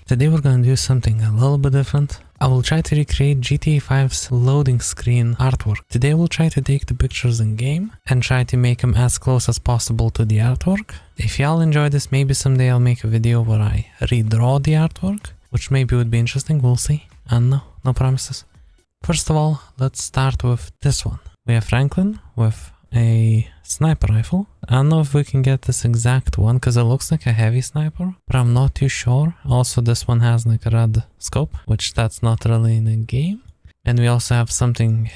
Today we're gonna do something a little bit different. I will try to recreate GTA 5's loading screen artwork. Today we'll try to take the pictures in game and try to make them as close as possible to the artwork. If y'all enjoy this, maybe someday I'll make a video where I redraw the artwork, which maybe would be interesting, we'll see. And no promises. First of all, let's start with this one. We have Franklin with a sniper rifle. I don't know if we can get this exact one because it looks like a heavy sniper, but I'm not too sure. Also, this one has like a red scope, which that's not really in the game. And we also have something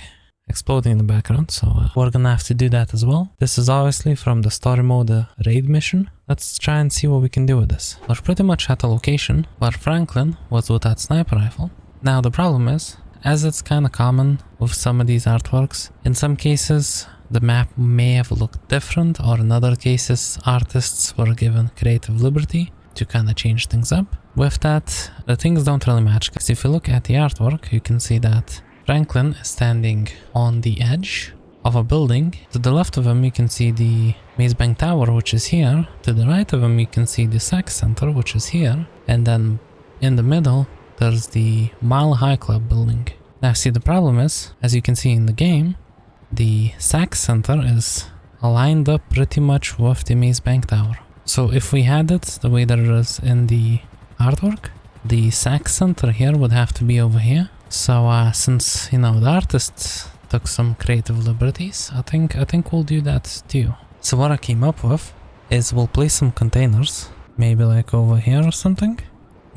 exploding in the background, so we're gonna have to do that as well. This is obviously from the story mode raid mission. Let's try and see what we can do with this. We're pretty much at a location where Franklin was with that sniper rifle. Now the problem is, as it's kind of common with some of these artworks, in some cases the map may have looked different, or in other cases artists were given creative liberty to kind of change things up. With that, the things don't really match, because if you look at the artwork, you can see that Franklin is standing on the edge of a building. To the left of him you can see the Maze Bank Tower, which is here. To the right of him you can see the SAC Center, which is here. And then in the middle there's the Mile High Club building. Now see, the problem is, as you can see in the game, the SAC Center is aligned up pretty much with the Maze Bank Tower. So if we had it the way that it is in the artwork, the SAC Center here would have to be over here. So since, you know, the artists took some creative liberties, I think we'll do that too. So what I came up with is we'll place some containers, maybe like over here or something.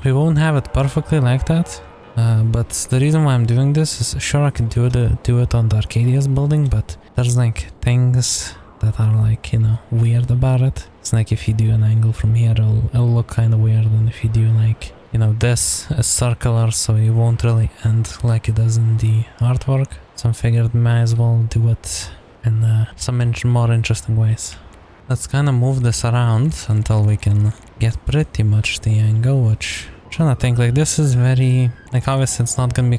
We won't have it perfectly like that. But the reason why I'm doing this is, sure, I could do it on the Arcadia's building, but there's like things that are like, you know, weird about it. It's like if you do an angle from here, it'll look kind of weird, and if you do like, you know, this is circular, so it won't really end like it does in the artwork. So I figured might as well do it in some more interesting ways. Let's kind of move this around until we can get pretty much the angle, which I'm trying to think, like, this is very, like, obviously it's not gonna be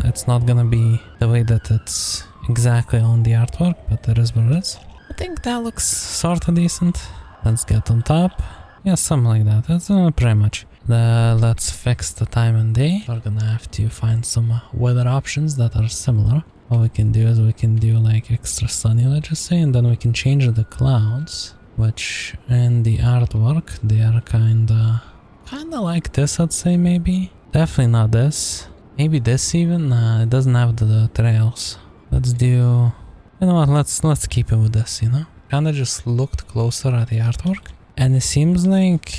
it's not gonna be the way that it's exactly on the artwork, but it is what it is. I think that looks sort of decent. Let's get on top. Yeah, something like that. That's pretty much. Let's fix the time and day. We're gonna have to find some weather options that are similar. What we can do is we can do like extra sunny, let's just say, and then we can change the clouds, which in the artwork they are kinda like this, I'd say. Maybe definitely not this, maybe this even. Nah, it doesn't have the trails. Let's do, you know what, let's keep it with this, you know. Kinda just looked closer at the artwork, and it seems like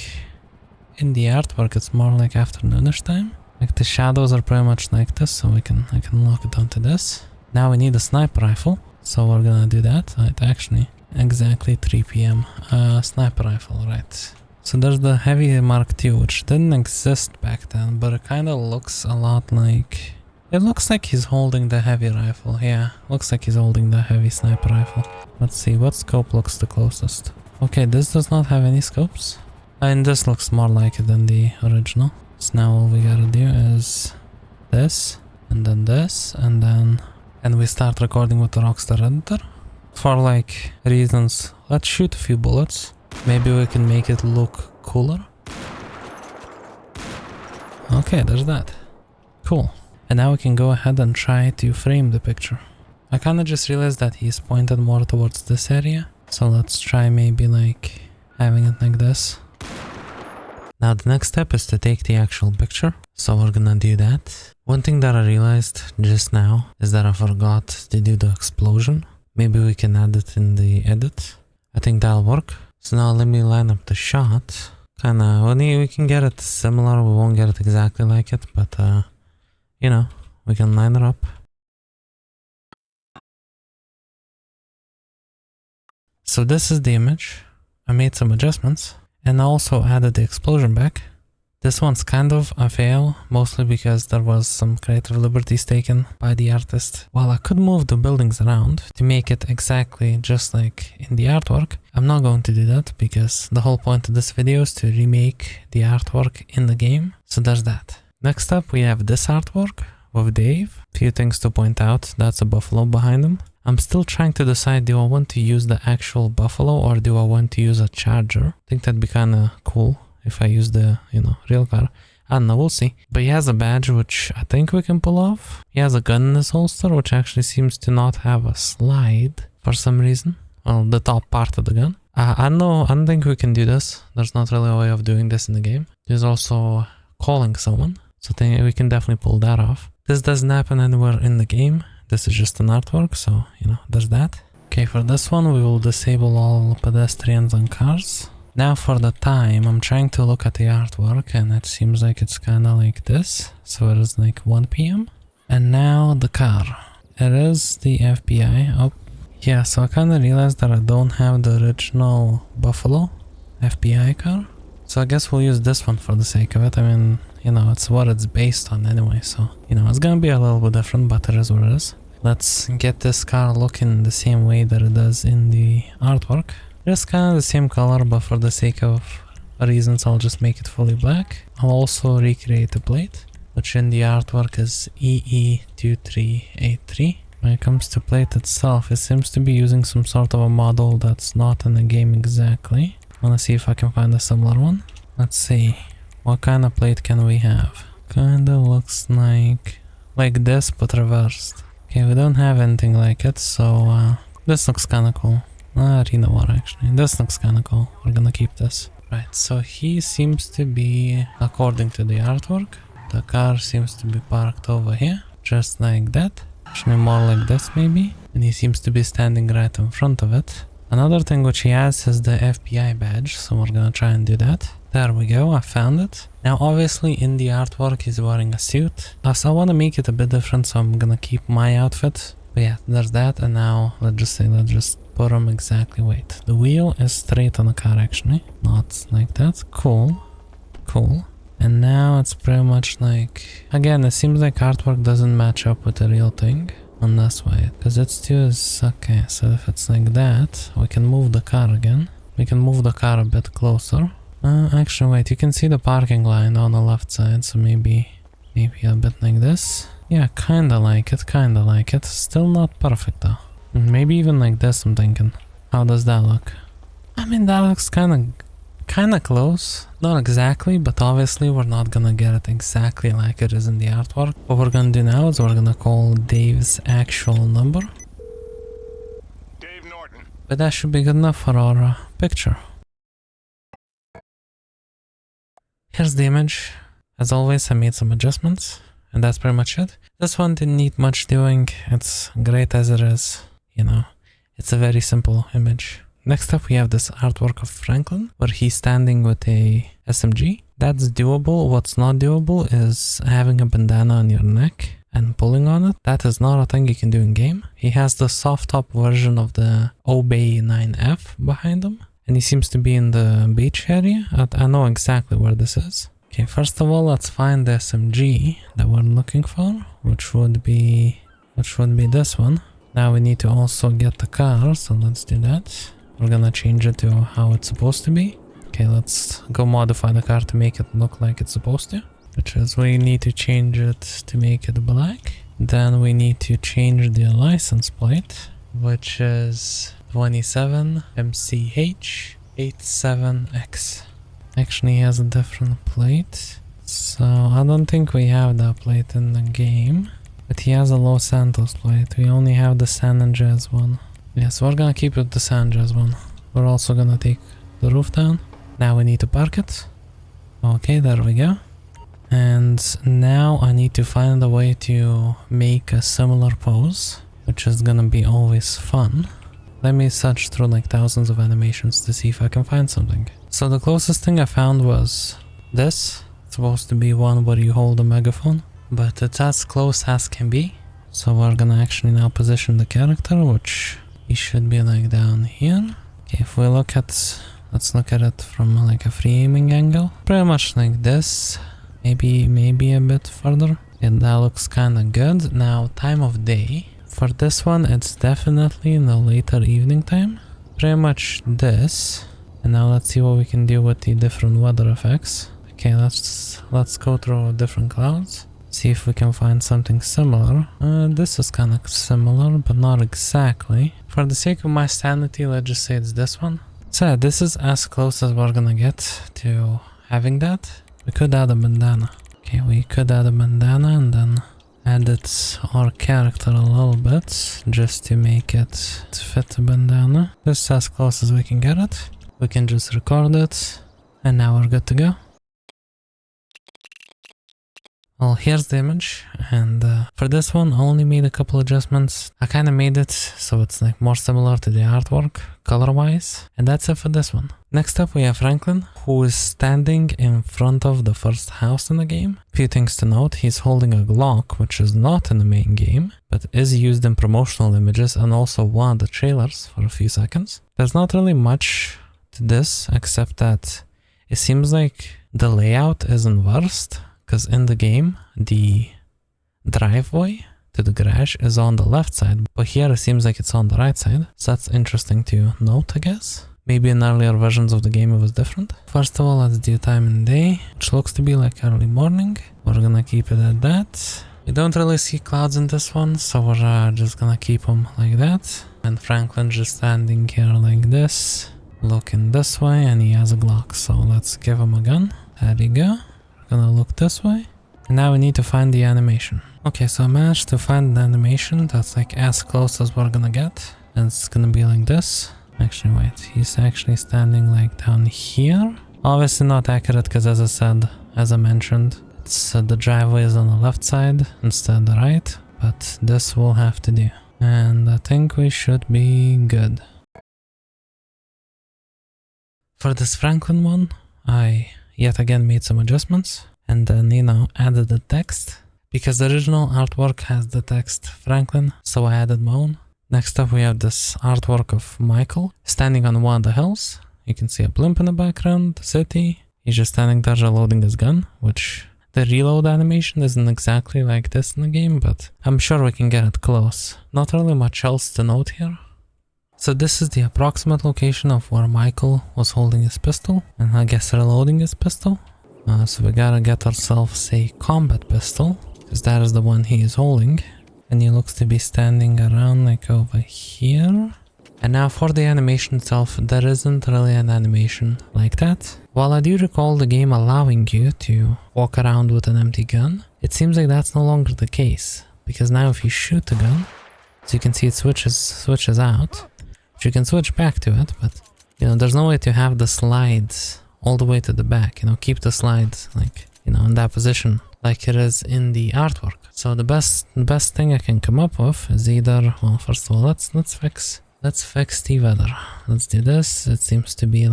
in the artwork it's more like afternoonish time. Like the shadows are pretty much like this, so I can lock it onto this. Now we need a sniper rifle, so we're gonna do that. Right, actually exactly 3 PM sniper rifle, right. So there's the heavy Mark II, which didn't exist back then, but it kind of looks a lot like, it looks like he's holding the heavy rifle. Yeah, looks like he's holding the heavy sniper rifle. Let's see what scope looks the closest. Okay, this does not have any scopes, and this looks more like it than the original. So now all we gotta do is this, and then this, and we start recording with the Rockstar editor. For like reasons, let's shoot a few bullets. Maybe we can make it look cooler. Okay, there's that. Cool. And now we can go ahead and try to frame the picture. I kinda just realized that he's pointed more towards this area. So let's try maybe like having it like this. Now the next step is to take the actual picture. So we're gonna do that. One thing that I realized just now is that I forgot to do the explosion. Maybe we can add it in the edit. I think that'll work. So now let me line up the shot. Kinda, we can get it similar, we won't get it exactly like it, but you know, we can line it up. So this is the image. I made some adjustments and I also added the explosion back. This one's kind of a fail, mostly because there was some creative liberties taken by the artist. While I could move the buildings around to make it exactly just like in the artwork, I'm not going to do that because the whole point of this video is to remake the artwork in the game. So there's that. Next up we have this artwork with Dave. Few things to point out, that's a buffalo behind him. I'm still trying to decide, do I want to use the actual buffalo or do I want to use a charger? I think that'd be kinda cool if I use the, you know, real car. I don't know, we'll see. But he has a badge which I think we can pull off. He has a gun in his holster which actually seems to not have a slide for some reason. Well, the top part of the gun. I don't think we can do this. There's not really a way of doing this in the game. There's also calling someone. So I think we can definitely pull that off. This doesn't happen anywhere in the game. This is just an artwork, so, you know, there's that. Okay, for this one, we will disable all pedestrians and cars. Now for the time, I'm trying to look at the artwork, and it seems like it's kind of like this. So it is like 1 p.m. And now the car. It is the FBI. Oh, yeah, so I kind of realized that I don't have the original Buffalo FBI car. So I guess we'll use this one for the sake of it. I mean, you know, it's what it's based on anyway, so, you know, it's gonna be a little bit different, but it is what it is. Let's get this car looking the same way that it does in the artwork. It's kind of the same color, but for the sake of reasons, I'll just make it fully black. I'll also recreate the plate, which in the artwork is EE2383. When it comes to plate itself, it seems to be using some sort of a model that's not in the game exactly. I wanna see if I can find a similar one. Let's see. What kind of plate can we have? Kinda looks like this, but reversed. Okay, we don't have anything like it, so this looks kinda cool. You know what, actually, this looks kinda cool. We're gonna keep this. Right, so he seems to be, according to the artwork, the car seems to be parked over here, just like that. Actually more like this maybe. And he seems to be standing right in front of it. Another thing which he has is the FBI badge, so we're gonna try and do that. There we go, I found it. Now obviously in the artwork he's wearing a suit. So I want to make it a bit different, so I'm gonna keep my outfit. But yeah, there's that, and now let's just put him exactly, wait. The wheel is straight on the car actually, not like that. Cool, cool. And now it's pretty much like, again, it seems like artwork doesn't match up with the real thing on this way, because it's too, okay, so if it's like that, we can move the car again. We can move the car a bit closer. Actually, wait, you can see the parking line on the left side, so maybe a bit like this. Yeah, kinda like it. Still not perfect though. Maybe even like this, I'm thinking. How does that look? I mean, that looks kinda close. Not exactly, but obviously we're not gonna get it exactly like it is in the artwork. What we're gonna do now is we're gonna call Dave's actual number. Dave Norton. But that should be good enough for our picture. Here's the image. As always, I made some adjustments, and that's pretty much it. This one didn't need much doing. It's great as it is. You know, it's a very simple image. Next up, we have this artwork of Franklin, where he's standing with a SMG. That's doable. What's not doable is having a bandana on your neck and pulling on it. That is not a thing you can do in game. He has the soft top version of the Obey 9F behind him. And he seems to be in the beach area. I know exactly where this is. Okay, first of all, let's find the SMG that we're looking for, which would be this one. Now we need to also get the car, so let's do that. We're gonna change it to how it's supposed to be. Okay, let's go modify the car to make it look like it's supposed to. Which is, we need to change it to make it black. Then we need to change the license plate, which is 27MCH87X. Actually, he has a different plate, so I don't think we have that plate in the game. But he has a Los Santos plate. We only have the San Andreas one. Yeah, so we're gonna keep it the San Andreas one. We're also gonna take the roof down. Now we need to park it. Okay, there we go. And now I need to find a way to make a similar pose, which is gonna be always fun. Let me search through like thousands of animations to see if I can find something. So the closest thing I found was this. It's supposed to be one where you hold a megaphone, but it's as close as can be. So we're gonna actually now position the character, which he should be like down here. Okay, if we look at, let's look at it from like a free aiming angle. Pretty much like this. Maybe a bit further. And that looks kinda good. Now, time of day. For this one, it's definitely in the later evening time. Pretty much this. And now let's see what we can do with the different weather effects. Okay, let's go through different clouds. See if we can find something similar. This is kind of similar, but not exactly. For the sake of my sanity, let's just say it's this one. So this is as close as we're gonna get to having that. We could add a bandana. Okay, we could add a bandana and then edit our character a little bit just to make it fit the bandana. This is as close as we can get it. We can just record it and now we're good to go. Well, here's the image, and for this one I only made a couple adjustments. I kind of made it so it's like more similar to the artwork color wise, and that's it for this one. Next up we have Franklin, who is standing in front of the first house in the game. Few things to note: he's holding a Glock, which is not in the main game but is used in promotional images and also one of the trailers for a few seconds. There's not really much to this except that it seems like the layout is inversed. Because in the game, the driveway to the garage is on the left side, but here it seems like it's on the right side. So that's interesting to note, I guess. Maybe in earlier versions of the game it was different. First of all, let's do time and day, which looks to be like early morning. We're gonna keep it at that. We don't really see clouds in this one, so we're just gonna keep them like that. And Franklin just standing here like this, looking this way, and he has a Glock. So let's give him a gun. There you go. Gonna look this way, and now we need to find the animation. Okay, so I managed to find the animation that's like as close as we're gonna get, and it's gonna be like this. Actually, wait, he's actually standing like down here. Obviously not accurate because, as I said, as I mentioned, it's the driveway is on the left side instead of the right, but this will have to do, and I think we should be good. For this Franklin one, I yet again made some adjustments and then, you know, added the text because the original artwork has the text Franklin, so I added my own. Next up we have this artwork of Michael standing on one of the hills. You can see a blimp in the background, the city. He's just standing there reloading his gun, which the reload animation isn't exactly like this in the game, but I'm sure we can get it close. Not really much else to note here. So this is the approximate location of where Michael was holding his pistol, and I guess reloading his pistol. So we gotta get ourselves a combat pistol, because that is the one he is holding. And he looks to be standing around like over here. And now for the animation itself, there isn't really an animation like that. While I do recall the game allowing you to walk around with an empty gun, it seems like that's no longer the case. Because now if you shoot the gun, so you can see it switches out. You can switch back to it, but you know, there's no way to have the slides all the way to the back, you know, keep the slides like, you know, in that position like it is in the artwork. So the best thing I can come up with is either, well, first of all, let's fix the weather. Let's do this. It seems to be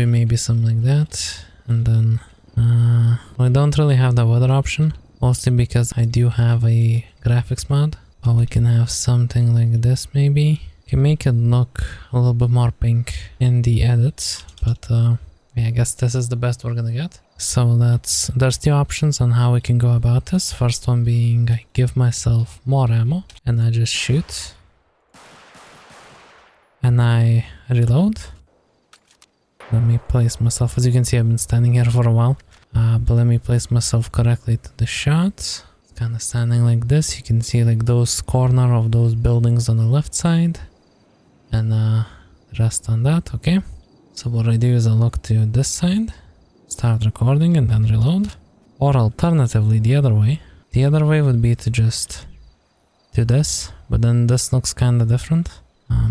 maybe something like that. And then I don't really have the weather option, mostly because I do have a graphics mod, but we can have something like this maybe. Can make it look a little bit more pink in the edits, but yeah, I guess this is the best we're gonna get. So there's two options on how we can go about this. First one being I give myself more ammo and I just shoot and I reload. Let me place myself, as you can see I've been standing here for a while, but let me place myself correctly to the shot. Kind of standing like this. You can see like those corner of those buildings on the left side. And rest on that, okay? So what I do is I look to this side, start recording and then reload. Or alternatively the other way. The other way would be to just do this, but then this looks kind of different.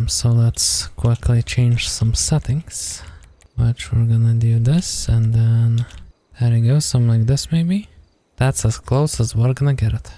So let's quickly change some settings, which we're gonna do this, and then there you go, something like this maybe. That's as close as we're gonna get it.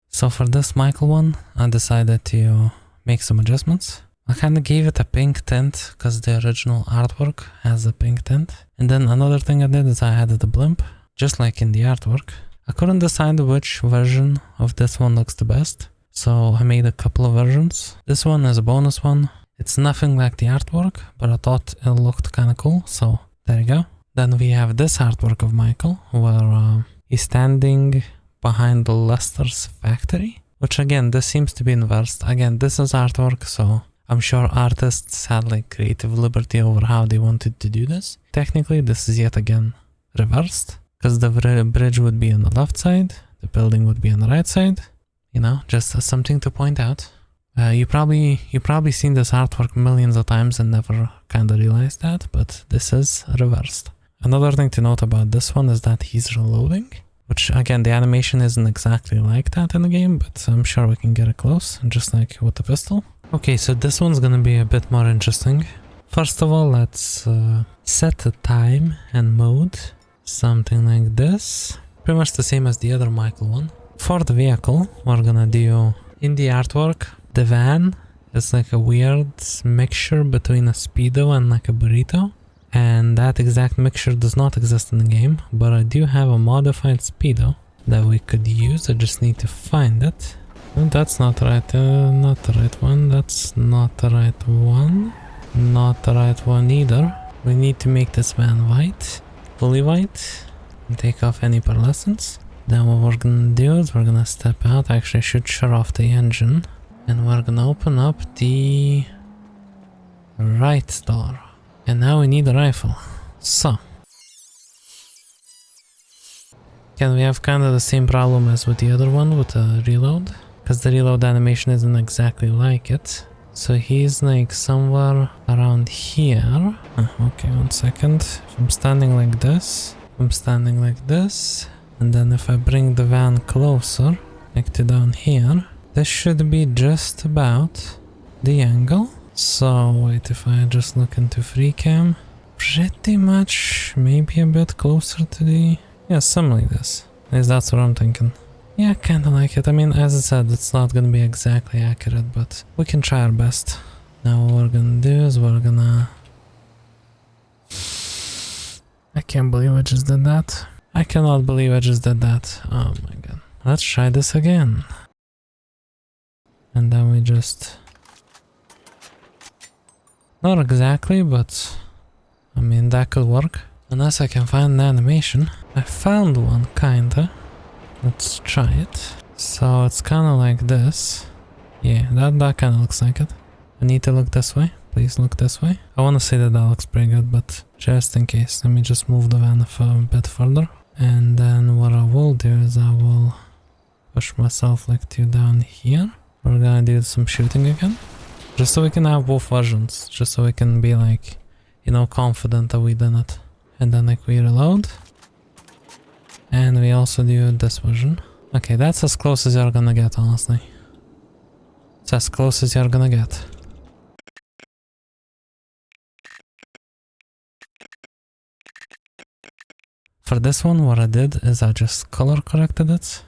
So for this Michael one, I decided to make some adjustments. I kinda gave it a pink tint because the original artwork has a pink tint. And then another thing I did is I added a blimp, just like in the artwork. I couldn't decide which version of this one looks the best, so I made a couple of versions. This one is a bonus one. It's nothing like the artwork, but I thought it looked kinda cool, so there you go. Then we have this artwork of Michael, where he's standing behind the LESTER'S factory, which again, this seems to be inversed. Again, this is artwork, so I'm sure artists had like creative liberty over how they wanted to do this. Technically, this is yet again reversed, because the bridge would be on the left side, the building would be on the right side. You know, just something to point out. You probably seen this artwork millions of times and never kinda realized that, but this is reversed. Another thing to note about this one is that he's reloading, which again, the animation isn't exactly like that in the game, but I'm sure we can get it close, just like with the pistol. Okay, so this one's gonna be a bit more interesting. First of all, let's set the time and mode, something like this. Pretty much the same as the other Michael one. For the vehicle, we're gonna do, in the artwork, the van is like a weird mixture between a Speedo and like a burrito. And that exact mixture does not exist in the game, but I do have a modified Speedo that we could use. I just need to find it. And that's not right, not the right one. That's not the right one. Not the right one either. We need to make this van white, fully white, and take off any pearlescence. Then what we're gonna do is we're gonna step out. Actually, I should shut off the engine. And we're gonna open up the right door. And now we need a rifle. So. Again, we have kind of the same problem as with the other one with the reload. Because the reload animation isn't exactly like it. So he's like somewhere around here. Okay, 1 second. If I'm standing like this. And then if I bring the van closer, like to down here. This should be just about the angle. So wait, if I just look into free cam, pretty much maybe a bit closer to the, yeah, something like this. At least that's what I'm thinking. Yeah, kinda like it. I mean, as I said, it's not gonna be exactly accurate, but we can try our best. Now what we're gonna do is we're gonna, I can't believe I just did that. I cannot believe I just did that. Oh my god. Let's try this again. And then we just, not exactly, but I mean that could work. Unless I can find an animation. I found one kinda. Let's try it. So it's kinda like this. Yeah, that kinda looks like it. I need to look this way. Please look this way. I wanna say that looks pretty good, but just in case, let me just move the van a bit further. And then what I will do is I will push myself like to down here. We're gonna do some shooting again. Just so we can have both versions. Just so we can be like, you know, confident that we did it. And then like we reload. And we also do this version. Okay, that's as close as you're gonna get, honestly. It's as close as you're gonna get. For this one, what I did is I just color corrected it.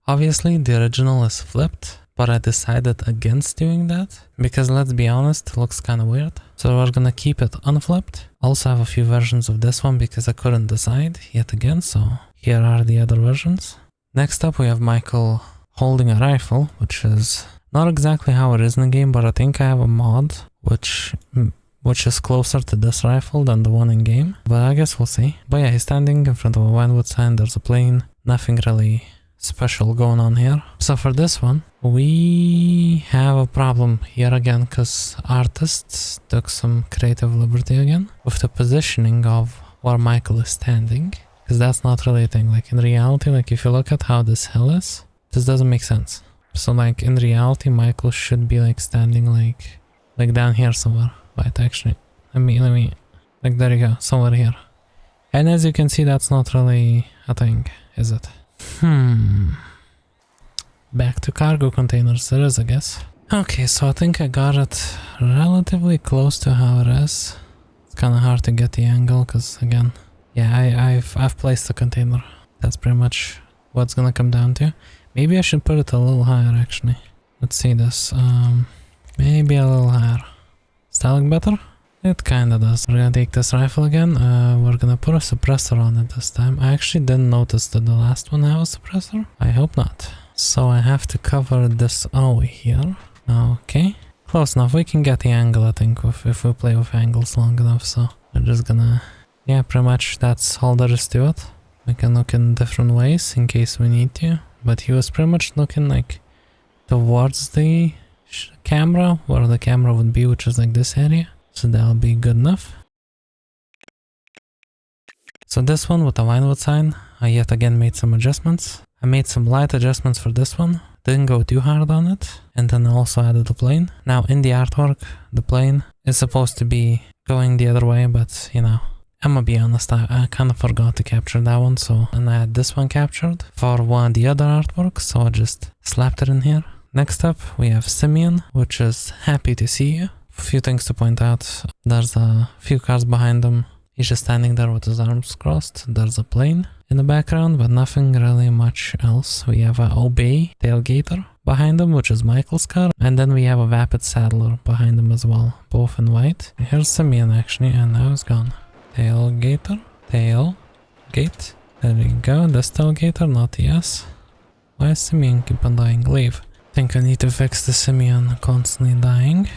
Obviously, the original is flipped. But I decided against doing that, because let's be honest, it looks kinda weird. So we're gonna keep it unflipped. Also have a few versions of this one because I couldn't decide yet again, so here are the other versions. Next up we have Michael holding a rifle, which is not exactly how it is in the game, but I think I have a mod which is closer to this rifle than the one in game. But I guess we'll see. But yeah, he's standing in front of a VINEWOOD sign, there's a plane, nothing really special going on here. So for this one, we have a problem here again because artists took some creative liberty again with the positioning of where Michael is standing, because that's not really a thing. Like in reality, like if you look at how this hill is, this doesn't make sense. So like in reality, Michael should be like standing like down here somewhere. Right, actually, let me, like there you go, somewhere here. And as you can see, that's not really a thing, is it? Back to cargo containers, there is, I guess. Okay, so I think I got it relatively close to how it is. It's kind of hard to get the angle, because again, yeah, I've placed the container. That's pretty much what's gonna come down to. Maybe I should put it a little higher, actually. Let's see this. Maybe a little higher. Does that look better? It kinda does. We're gonna take this rifle again. We're gonna put a suppressor on it this time. I actually didn't notice that the last one had a suppressor. I hope not. So I have to cover this over here. Okay. Close enough. We can get the angle, I think, if we play with angles long enough. So we're just gonna... yeah, pretty much that's all there is to it. We can look in different ways in case we need to. But he was pretty much looking like towards the camera, where the camera would be, which is like this area. So that'll be good enough. So this one with the VINEWOOD sign, I yet again made some adjustments. I made some light adjustments for this one. Didn't go too hard on it. And then I also added the plane. Now in the artwork, the plane is supposed to be going the other way, but you know, I'm gonna be honest, I kind of forgot to capture that one, so, and I had this one captured for one of the other artworks, so I just slapped it in here. Next up, we have SIMEON, which is happy to see you. A few things to point out. There's a few cars behind him. He's just standing there with his arms crossed. There's a plane in the background, but nothing really much else. We have a Obey tailgater behind him, which is Michael's car. And then we have a Vapid Saddler behind him as well, both in white. Here's SIMEON actually, and now it's gone. Tailgater, tailgate. There you go, this tailgater, not the S. Why is SIMEON keep on dying? Leave. I think I need to fix the SIMEON constantly dying.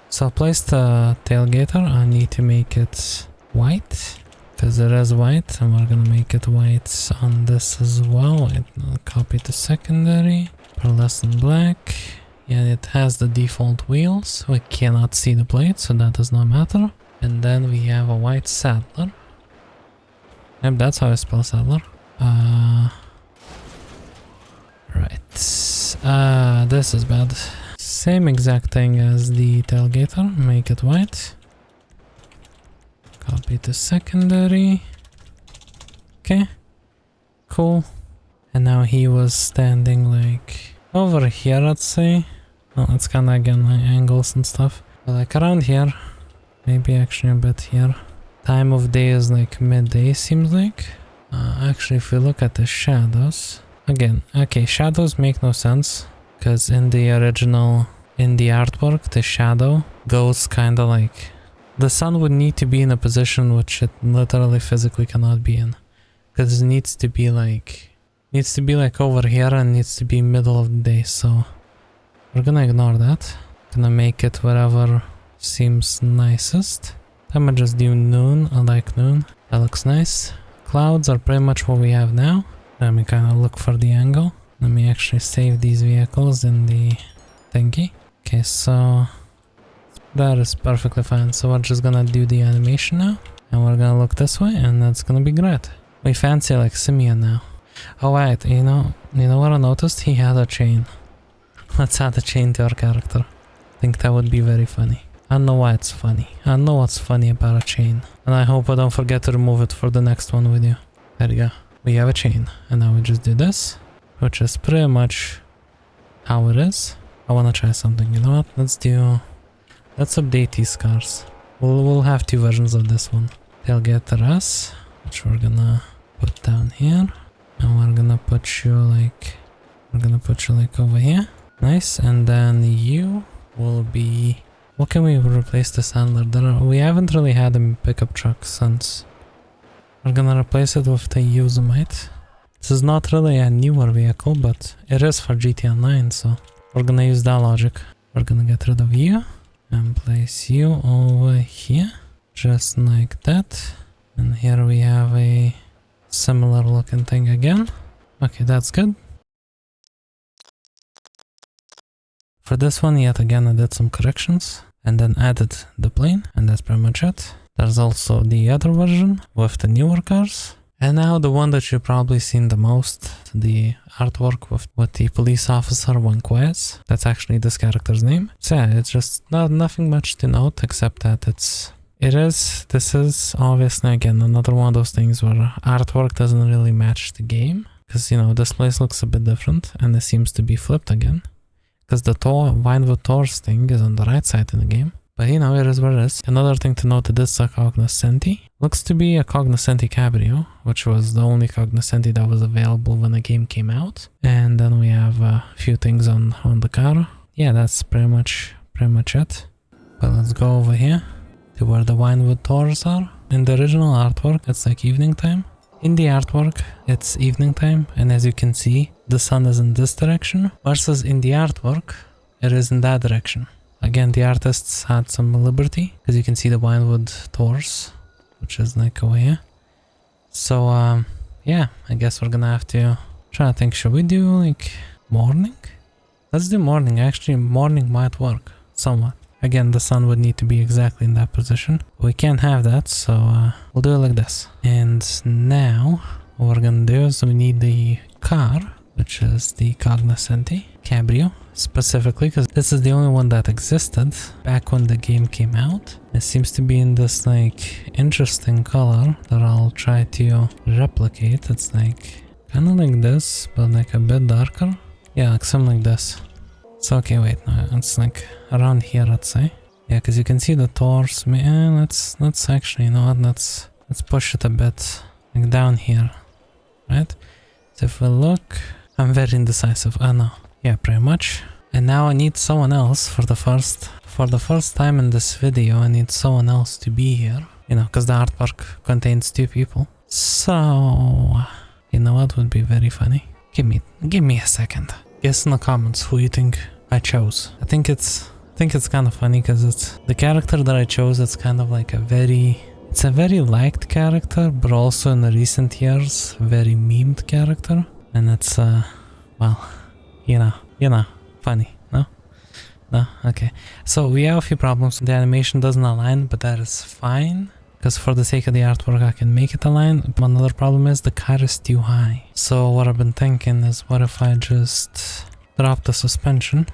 So I placed the tailgater. I need to make it white, because it is white, and we're gonna make it white on this as well. Copy to secondary, pearlescent black. Yeah, it has the default wheels. We cannot see the plate, so that does not matter. And then we have a white saddler. Yep, that's how I spell saddler. Right. This is bad. Same exact thing as the tailgater. Make it white. Copy to secondary. Okay. Cool. And now he was standing like over here, I'd say. Well, it's kind of again my angles and stuff. But like around here. Maybe actually a bit here. Time of day is like midday, seems like. Actually, if we look at the shadows. Again, okay, shadows make no sense. Because in the original, in the artwork, the shadow goes kind of like... The sun would need to be in a position which it literally physically cannot be in. Because it needs to be like over here and needs to be middle of the day, so... We're gonna ignore that. Gonna make it wherever seems nicest. I'm gonna just do noon. I like noon. That looks nice. Clouds are pretty much what we have now. Let me kind of look for the angle. Let me actually save these vehicles in the thingy. Okay, so that is perfectly fine. So we're just gonna do the animation now, and we're gonna look this way, and that's gonna be great. We fancy like SIMEON now. Oh wait, you know what I noticed? He had a chain. Let's add a chain to our character. I think that would be very funny. I know why it's funny. I know what's funny about a chain. And I hope I don't forget to remove it for the next one video. There you go. We have a chain. And now we just do this, which is pretty much how it is. I want to try something. You know what? Let's update these cars. We'll have two versions of this one. They'll get the S, which we're gonna put down here. And we're gonna put you like over here. Nice. And then you will be... What can we replace this handler? We haven't really had a pickup truck since. We're gonna replace it with the Yosemite. This is not really a newer vehicle, but it is for GTA 9, so we're gonna use that logic. We're gonna get rid of you and place you over here, just like that. And here we have a similar looking thing again. Okay, that's good. For this one, yet again, I did some corrections and then added the plane, and that's pretty much it. There's also the other version with the newer cars. And now the one that you've probably seen the most, the artwork with the police officer Vanquez. That's actually this character's name. So yeah, it's just nothing much to note except that this is obviously again another one of those things where artwork doesn't really match the game. Because, you know, this place looks a bit different and it seems to be flipped again. Because the VINEWOOD Tours thing is on the right side in the game. But you know, it is what it is. Another thing to note, this is a Cognoscenti. Looks to be a Cognoscenti Cabrio, which was the only Cognoscenti that was available when the game came out. And then we have a few things on the car. Yeah, that's pretty much it. But let's go over here to where the VINEWOOD Tours are. In the original artwork, it's like evening time. In the artwork, it's evening time, and as you can see, the sun is in this direction, versus in the artwork, it is in that direction. Again, the artists had some liberty, because you can see the VINEWOOD Tours, which is like over here. So, yeah, I guess we're gonna have to try to think, should we do like morning? Let's do morning. Actually, morning might work somewhat. Again, the sun would need to be exactly in that position. We can't have that, so we'll do it like this. And now, what we're gonna do is we need the car which is the Cognoscenti Cabrio, specifically because this is the only one that existed back when the game came out. It seems to be in this like interesting color that I'll try to replicate. It's like kind of like this, but like a bit darker. Yeah, like something like this. So okay, wait, no, it's like around here, I'd say. Yeah, because you can see the torso. Let's actually, you know what, let's push it a bit like down here, right? So if we look, I'm very indecisive. Oh no, yeah, pretty much. And now I need someone else for the first time in this video. I need someone else to be here, you know, because the artwork contains 2 people. So you know what would be very funny? Give me a second. Guess in the comments who you think I chose. I think it's kind of funny because it's the character that I chose. It's kind of like a very liked character, but also in the recent years very memed character, and it's well, you know, funny. No, okay. So we have a few problems. The animation doesn't align, but that is fine because for the sake of the artwork I can make it align. Another problem is the car is too high. So what I've been thinking is, what if I just drop the suspension,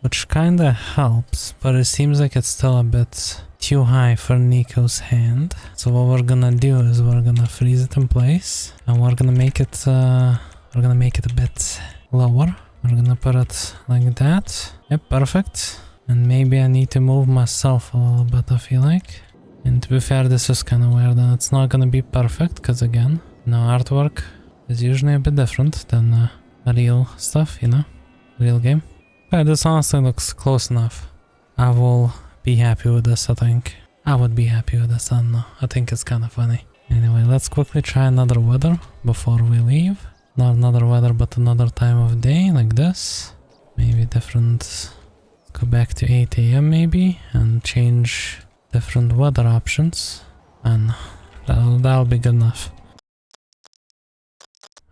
which kinda helps, but it seems like it's still a bit too high for Nico's hand. So what we're gonna do is we're gonna freeze it in place, and we're gonna make it a bit lower. We're gonna put it like that. Yep, perfect. And maybe I need to move myself a little bit, I feel like. And to be fair, this is kind of weird, and it's not gonna be perfect because again, artwork is usually a bit different than real stuff, you know, real game. But this honestly looks close enough. I will be happy with this, I think. I would be happy with this, I don't know. I think it's kind of funny. Anyway, let's quickly try another weather before we leave. Not another weather, but another time of day, like this. Maybe different. Go back to 8 AM maybe, and change different weather options. And that'll be good enough.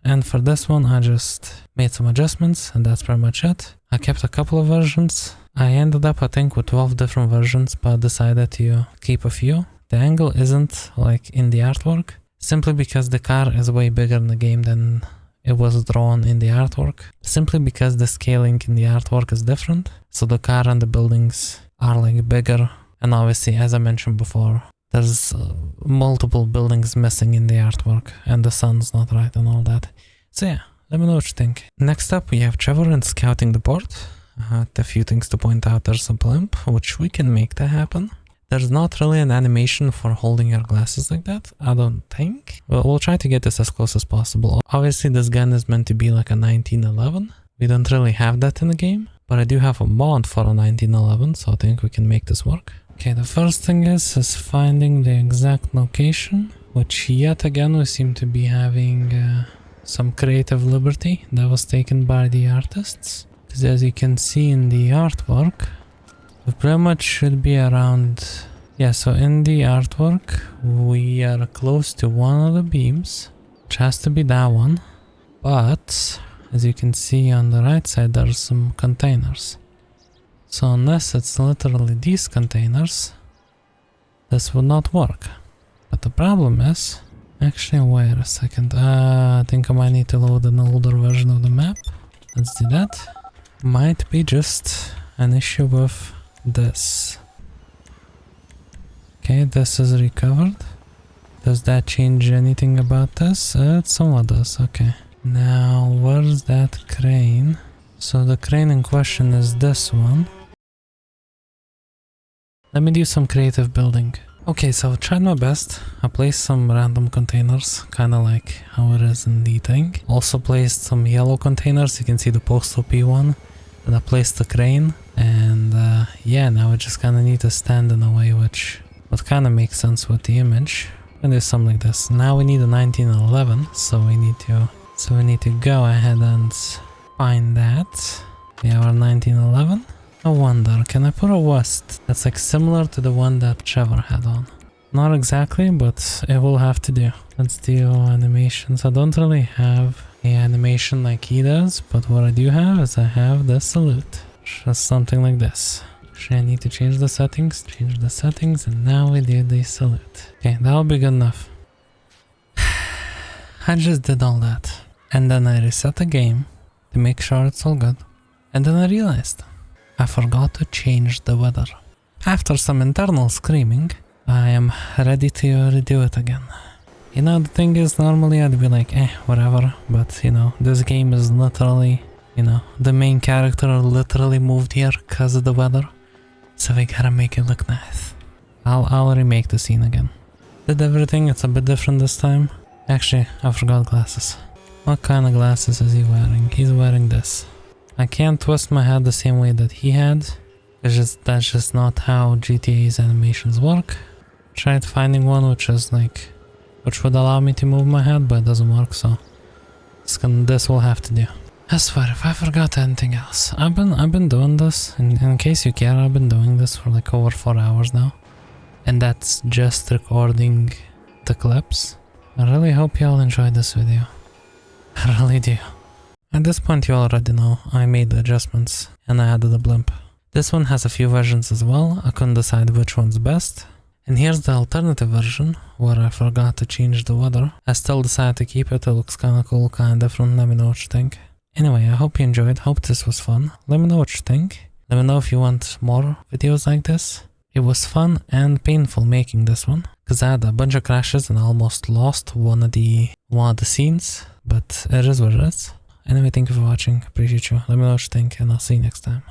And for this one, I just made some adjustments, and that's pretty much it. I kept a couple of versions. I ended up, I think, with 12 different versions, but decided to keep a few. The angle isn't like in the artwork, simply because the car is way bigger in the game than it was drawn in the artwork. Simply because the scaling in the artwork is different. So the car and the buildings are like bigger. And obviously, as I mentioned before, there's multiple buildings missing in the artwork, and the sun's not right and all that. So yeah, let me know what you think. Next up, we have Trevor and scouting the port. A few things to point out. There's a blimp, which we can make that happen. There's not really an animation for holding your glasses like that, I don't think. Well, we'll try to get this as close as possible. Obviously, this gun is meant to be like a 1911. We don't really have that in the game, but I do have a mod for a 1911, so I think we can make this work. Okay, the first thing is finding the exact location, which yet again we seem to be having some creative liberty that was taken by the artists. Because as you can see in the artwork, we pretty much should be around... Yeah, so in the artwork, we are close to one of the beams, which has to be that one. But, as you can see on the right side, there's some containers. So unless it's literally these containers, this would not work. But the problem is... Actually, wait a second. I think I might need to load an older version of the map. Let's do that. Might be just an issue with this. Okay, this is recovered. Does that change anything about this? It somewhat does, okay. Now, where's that crane? So the crane in question is this one. Let me do some creative building. Okay, so I tried my best. I placed some random containers, kinda like how it is in the thing. Also placed some yellow containers, you can see the postal P1. And I placed the crane, and yeah, now we just kinda need to stand in a way which would kinda make sense with the image. And do something like this. Now we need a 1911, so we need to go ahead and find that. We have our 1911. I wonder, can I put a vest that's like similar to the one that Trevor had on? Not exactly, but it will have to do. Let's do animations. I don't really have a animation like he does, but what I do have is I have the salute. Just something like this. Actually, I need to change the settings, and now we do the salute. Okay, that'll be good enough. I just did all that. and then I reset the game to make sure it's all good. And then I realized I forgot to change the weather. After some internal screaming, I am ready to redo it again. You know, the thing is, normally I'd be like, whatever, but you know, this game is literally, you know, the main character literally moved here because of the weather, so we gotta make it look nice. I'll remake the scene again. Did everything, it's a bit different this time. Actually, I forgot glasses. What kind of glasses is he wearing? He's wearing this. I can't twist my head the same way that he had. That's just not how GTA's animations work. Tried finding one which would allow me to move my head, but it doesn't work, so this will have to do. I swear, if I forgot anything else, I've been doing this, in case you care, I've been doing this for like over 4 hours now. And that's just recording the clips. I really hope you all enjoyed this video. I really do. At this point you already know, I made the adjustments and I added a blimp. This one has a few versions as well, I couldn't decide which one's best. And here's the alternative version, where I forgot to change the weather. I still decided to keep it, it looks kinda cool, kinda different, let me know what you think. Anyway, I hope you enjoyed, hope this was fun. Let me know what you think. Let me know if you want more videos like this. It was fun and painful making this one, cause I had a bunch of crashes and I almost lost one of the scenes, but it is what it is. Anyway, thank you for watching, appreciate you, let me know what you think, and I'll see you next time.